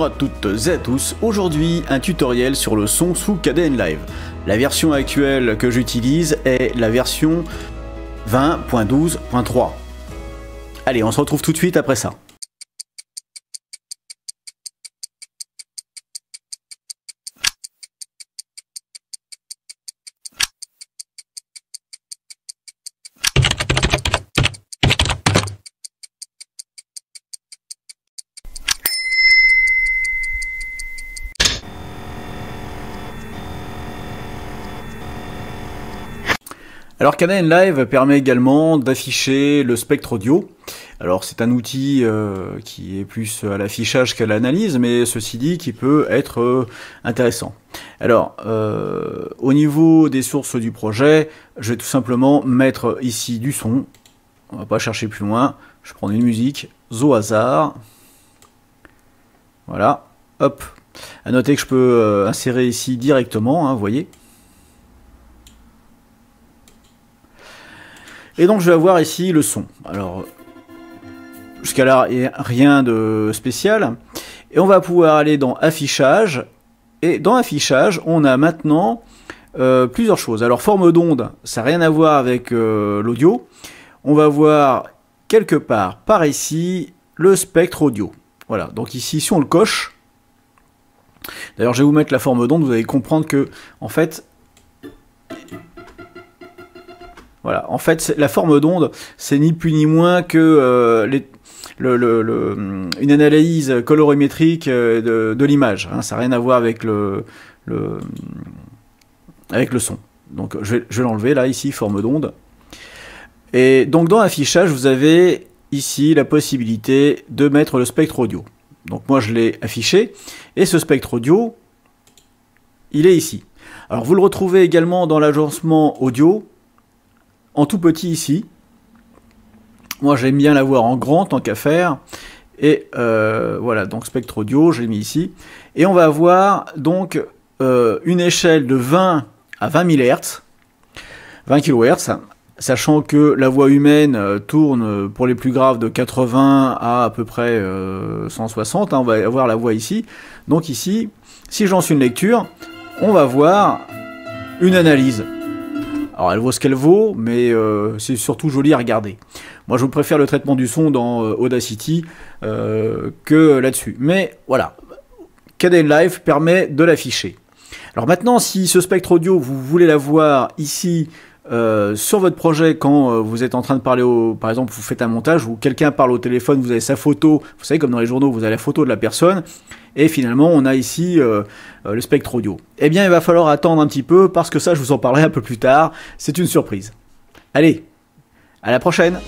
à toutes et à tous, aujourd'hui un tutoriel sur le son sous KDN Live. La version actuelle que j'utilise est la version 20.12.3. Allez, on se retrouve tout de suite après ça. Alors KDN Live permet également d'afficher le spectre audio. Alors c'est un outil qui est plus à l'affichage qu'à l'analyse, mais ceci dit qui peut être intéressant. Alors au niveau des sources du projet, je vais tout simplement mettre ici du son. On va pas chercher plus loin. Je prends une musique au hasard. Voilà, hop. À noter que je peux insérer ici directement, hein, vous voyez. Et donc je vais avoir ici le son. Alors jusqu'à là, il n'y a rien de spécial. Et on va pouvoir aller dans affichage. Et dans affichage, on a maintenant plusieurs choses. Alors forme d'onde, ça n'a rien à voir avec l'audio. On va voir quelque part par ici le spectre audio. Voilà, donc ici si on le coche. D'ailleurs je vais vous mettre la forme d'onde, vous allez comprendre que en fait... Voilà, en fait, la forme d'onde, c'est ni plus ni moins que une analyse colorimétrique de l'image. Hein, ça n'a rien à voir avec le son. Donc, je vais l'enlever là, ici, forme d'onde. Et donc, dans l'affichage, vous avez ici la possibilité de mettre le spectre audio. Donc, moi, je l'ai affiché. Et ce spectre audio, il est ici. Alors, vous le retrouvez également dans l'agencement audio. En tout petit ici, moi j'aime bien l'avoir en grand tant qu'à faire, et voilà, donc spectre audio, je l'ai mis ici, et on va avoir donc une échelle de 20 à 20 000 Hz, 20 kHz, sachant que la voix humaine tourne pour les plus graves de 80 à peu près 160, hein, on va avoir la voix ici, donc ici, si je lance une lecture, on va voir une analyse. Alors elle vaut ce qu'elle vaut, mais c'est surtout joli à regarder. Moi je préfère le traitement du son dans Audacity que là-dessus. Mais voilà, KDN Live permet de l'afficher. Alors maintenant, si ce spectre audio, vous voulez l'avoir ici sur votre projet quand vous êtes en train de parler, par exemple vous faites un montage où quelqu'un parle au téléphone, vous avez sa photo, vous savez comme dans les journaux, vous avez la photo de la personne, et finalement on a ici le spectre audio. Eh bien il va falloir attendre un petit peu parce que ça je vous en parlerai un peu plus tard, c'est une surprise. Allez, à la prochaine!